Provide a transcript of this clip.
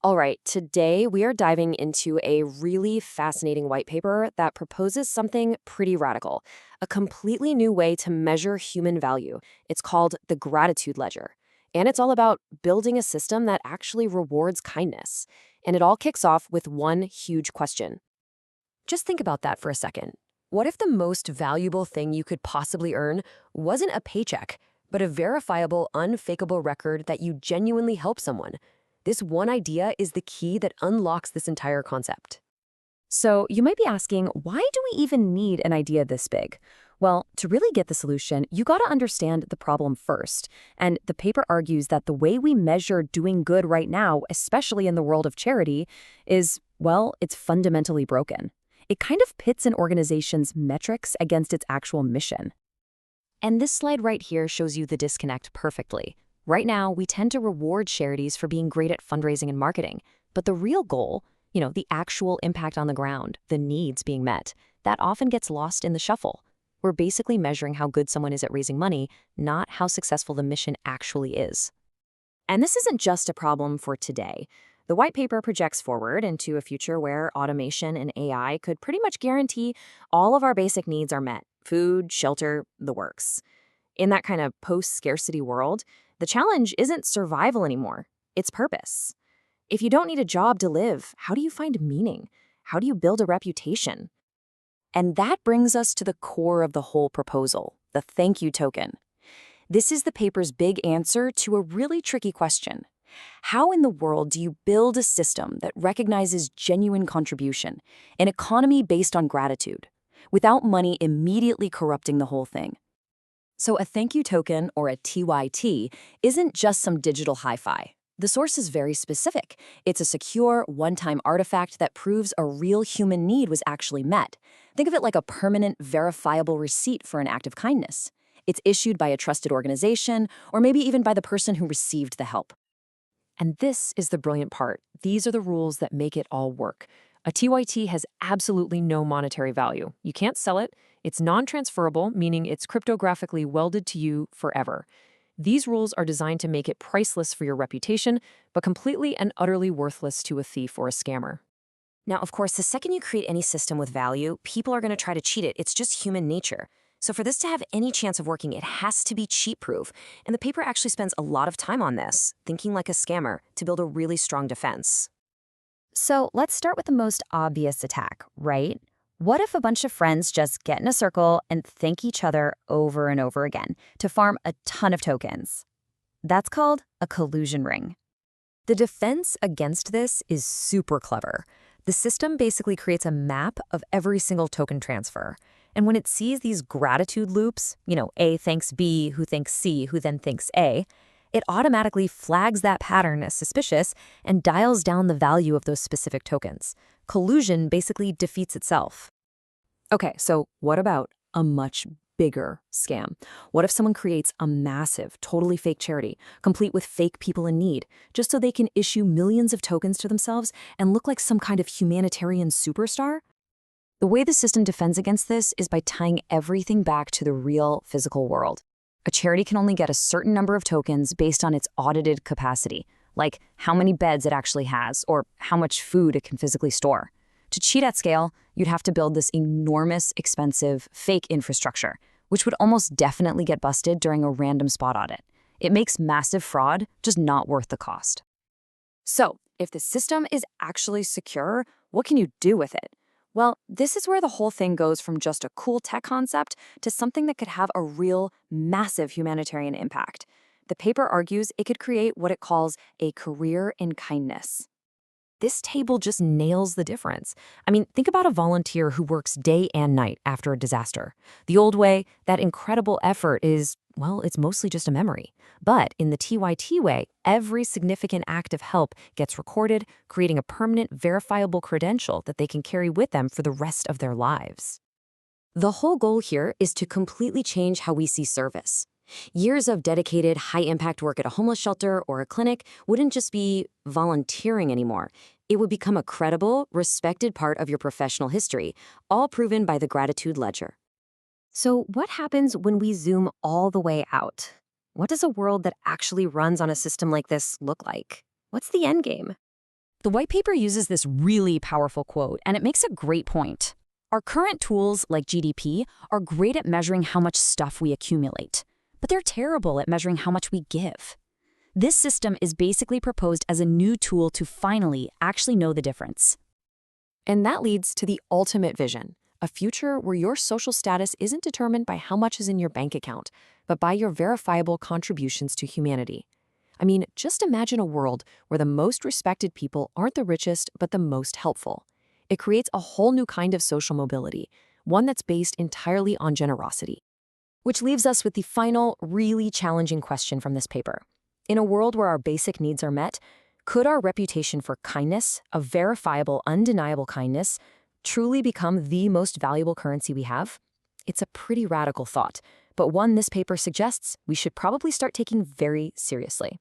All right, today we are diving into a really fascinating white paper that proposes something pretty radical, a completely new way to measure human value. It's called the gratitude ledger. And it's all about building a system that actually rewards kindness. And it all kicks off with one huge question. Just think about that for a second. What if the most valuable thing you could possibly earn wasn't a paycheck, but a verifiable, unfakeable record that you genuinely help someone? This one idea is the key that unlocks this entire concept. So, you might be asking, why do we even need an idea this big? Well, to really get the solution, you got to understand the problem first. And the paper argues that the way we measure doing good right now, especially in the world of charity, is, well, it's fundamentally broken. It kind of pits an organization's metrics against its actual mission. And this slide right here shows you the disconnect perfectly. Right now, we tend to reward charities for being great at fundraising and marketing. But the real goal, the actual impact on the ground, the needs being met, that often gets lost in the shuffle. We're basically measuring how good someone is at raising money, not how successful the mission actually is. And this isn't just a problem for today. The white paper projects forward into a future where automation and AI could pretty much guarantee all of our basic needs are met: food, shelter, the works. In that kind of post-scarcity world, the challenge isn't survival anymore, it's purpose. If you don't need a job to live, how do you find meaning? How do you build a reputation? And that brings us to the core of the whole proposal, the thank you token. This is the paper's big answer to a really tricky question. How in the world do you build a system that recognizes genuine contribution, an economy based on gratitude, without money immediately corrupting the whole thing? So a thank you token, or a TYT, isn't just some digital hi-fi. The source is very specific. It's a secure, one-time artifact that proves a real human need was actually met. Think of it like a permanent, verifiable receipt for an act of kindness. It's issued by a trusted organization, or maybe even by the person who received the help. And this is the brilliant part. These are the rules that make it all work. A TYT has absolutely no monetary value. You can't sell it. It's non-transferable, meaning it's cryptographically welded to you forever. These rules are designed to make it priceless for your reputation, but completely and utterly worthless to a thief or a scammer. Now, of course, the second you create any system with value, people are going to try to cheat it. It's just human nature. So for this to have any chance of working, it has to be cheat-proof. And the paper actually spends a lot of time on this, thinking like a scammer, to build a really strong defense. So let's start with the most obvious attack, right? What if a bunch of friends just get in a circle and thank each other over and over again to farm a ton of tokens? That's called a collusion ring. The defense against this is super clever. The system basically creates a map of every single token transfer. And when it sees these gratitude loops, A thanks B, who thanks C, who then thanks A, it automatically flags that pattern as suspicious and dials down the value of those specific tokens. Collusion basically defeats itself. Okay, so what about a much bigger scam? What if someone creates a massive, totally fake charity, complete with fake people in need, just so they can issue millions of tokens to themselves and look like some kind of humanitarian superstar? The way the system defends against this is by tying everything back to the real physical world. A charity can only get a certain number of tokens based on its audited capacity, like how many beds it actually has or how much food it can physically store. To cheat at scale, you'd have to build this enormous, expensive, fake infrastructure, which would almost definitely get busted during a random spot audit. It makes massive fraud just not worth the cost. So, if the system is actually secure, what can you do with it? Well, this is where the whole thing goes from just a cool tech concept to something that could have a real, massive humanitarian impact. The paper argues it could create what it calls a career in kindness. This table just nails the difference. I mean, think about a volunteer who works day and night after a disaster. The old way, that incredible effort is, well, it's mostly just a memory. But in the TYT way, every significant act of help gets recorded, creating a permanent, verifiable credential that they can carry with them for the rest of their lives. The whole goal here is to completely change how we see service. Years of dedicated, high-impact work at a homeless shelter or a clinic wouldn't just be volunteering anymore. It would become a credible, respected part of your professional history, all proven by the gratitude ledger. So what happens when we zoom all the way out? What does a world that actually runs on a system like this look like? What's the end game? The white paper uses this really powerful quote, and it makes a great point. Our current tools, like GDP, are great at measuring how much stuff we accumulate, but they're terrible at measuring how much we give. This system is basically proposed as a new tool to finally actually know the difference. And that leads to the ultimate vision, a future where your social status isn't determined by how much is in your bank account, but by your verifiable contributions to humanity. I mean, just imagine a world where the most respected people aren't the richest, but the most helpful. It creates a whole new kind of social mobility, one that's based entirely on generosity. Which leaves us with the final, really challenging question from this paper. In a world where our basic needs are met, could our reputation for kindness, a verifiable, undeniable kindness, truly become the most valuable currency we have? It's a pretty radical thought, but one this paper suggests we should probably start taking very seriously.